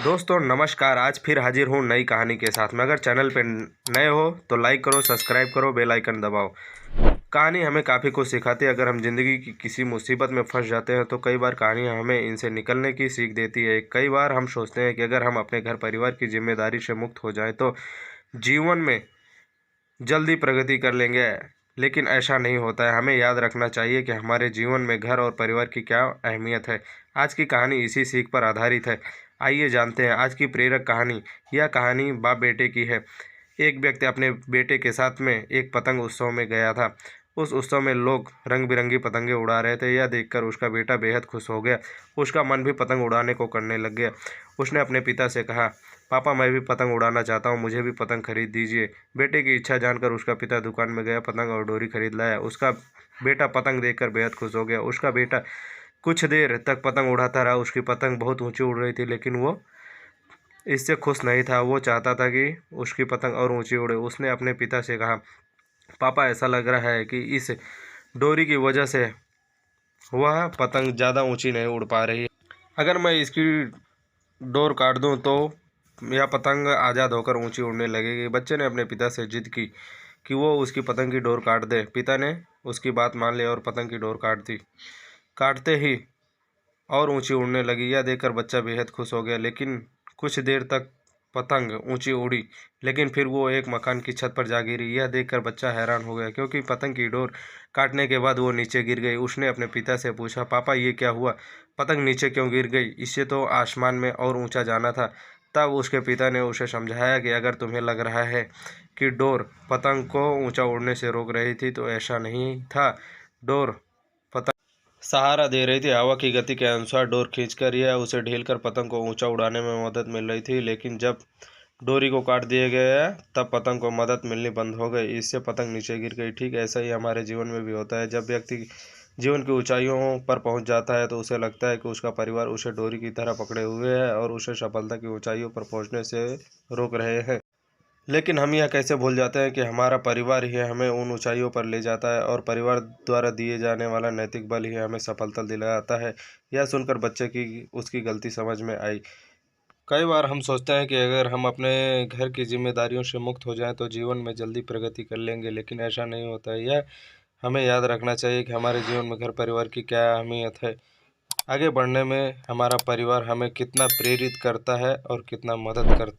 दोस्तों नमस्कार। आज फिर हाजिर हूँ नई कहानी के साथ में। अगर चैनल पे नए हो तो लाइक करो, सब्सक्राइब करो, बेल आइकन दबाओ। कहानी हमें काफ़ी कुछ सिखाती है। अगर हम ज़िंदगी की किसी मुसीबत में फंस जाते हैं तो कई बार कहानी हमें इनसे निकलने की सीख देती है। कई बार हम सोचते हैं कि अगर हम अपने घर परिवार की जिम्मेदारी से मुक्त हो जाएं तो जीवन में जल्दी प्रगति कर लेंगे, लेकिन ऐसा नहीं होता है। हमें याद रखना चाहिए कि हमारे जीवन में घर और परिवार की क्या अहमियत है। आज की कहानी इसी सीख पर आधारित है। आइए जानते हैं आज की प्रेरक कहानी। यह कहानी बाप बेटे की है। एक व्यक्ति अपने बेटे के साथ में एक पतंग उत्सव में गया था। उस उत्सव में लोग रंग बिरंगी पतंगे उड़ा रहे थे। यह देखकर उसका बेटा बेहद खुश हो गया। उसका मन भी पतंग उड़ाने को करने लग गया। उसने अपने पिता से कहा, पापा मैं भी पतंग उड़ाना चाहता हूँ, मुझे भी पतंग खरीद दीजिए। बेटे की इच्छा जानकर उसका पिता दुकान में गया, पतंग और डोरी खरीद लाया। उसका बेटा पतंग देखकर बेहद खुश हो गया। उसका बेटा कुछ देर तक पतंग उड़ाता रहा। उसकी पतंग बहुत ऊंची उड़ रही थी, लेकिन वो इससे खुश नहीं था। वो चाहता था कि उसकी पतंग और ऊंची उड़े। उसने अपने पिता से कहा, पापा ऐसा लग रहा है कि इस डोरी की वजह से वह पतंग ज़्यादा ऊंची नहीं उड़ पा रही है। अगर मैं इसकी डोर काट दूं तो यह पतंग आज़ाद होकर ऊंची उड़ने लगेगी। बच्चे ने अपने पिता से जिद की कि वो उसकी पतंग की डोर काट दे। पिता ने उसकी बात मान ली और पतंग की डोर काट दी। काटते ही और ऊंची उड़ने लगी। यह देखकर बच्चा बेहद खुश हो गया। लेकिन कुछ देर तक पतंग ऊंची उड़ी, लेकिन फिर वो एक मकान की छत पर जा गिरी। यह देखकर बच्चा हैरान हो गया, क्योंकि पतंग की डोर काटने के बाद वो नीचे गिर गई। उसने अपने पिता से पूछा, पापा ये क्या हुआ, पतंग नीचे क्यों गिर गई? इससे तो आसमान में और ऊंचा जाना था। तब उसके पिता ने उसे समझाया कि अगर तुम्हें लग रहा है कि डोर पतंग को ऊंचा उड़ने से रोक रही थी तो ऐसा नहीं था। डोर सहारा दे रही थी। हवा की गति के अनुसार डोर खींचकर यह उसे ढीलकर पतंग को ऊंचा उड़ाने में मदद मिल रही थी। लेकिन जब डोरी को काट दिया गया तब पतंग को मदद मिलनी बंद हो गई। इससे पतंग नीचे गिर गई। ठीक ऐसा ही हमारे जीवन में भी होता है। जब व्यक्ति जीवन की ऊंचाइयों पर पहुंच जाता है तो उसे लगता है कि उसका परिवार उसे डोरी की तरह पकड़े हुए है और उसे सफलता की ऊंचाइयों पर पहुंचने से रोक रहे हैं। लेकिन हम यह कैसे भूल जाते हैं कि हमारा परिवार ही हमें उन ऊंचाइयों पर ले जाता है और परिवार द्वारा दिए जाने वाला नैतिक बल ही हमें सफलता दिलाता है। यह सुनकर बच्चे की उसकी गलती समझ में आई। कई बार हम सोचते हैं कि अगर हम अपने घर की जिम्मेदारियों से मुक्त हो जाएं तो जीवन में जल्दी प्रगति कर लेंगे, लेकिन ऐसा नहीं होता है। यह हमें याद रखना चाहिए कि हमारे जीवन में घर परिवार की क्या अहमियत है। आगे बढ़ने में हमारा परिवार हमें कितना प्रेरित करता है और कितना मदद करता है।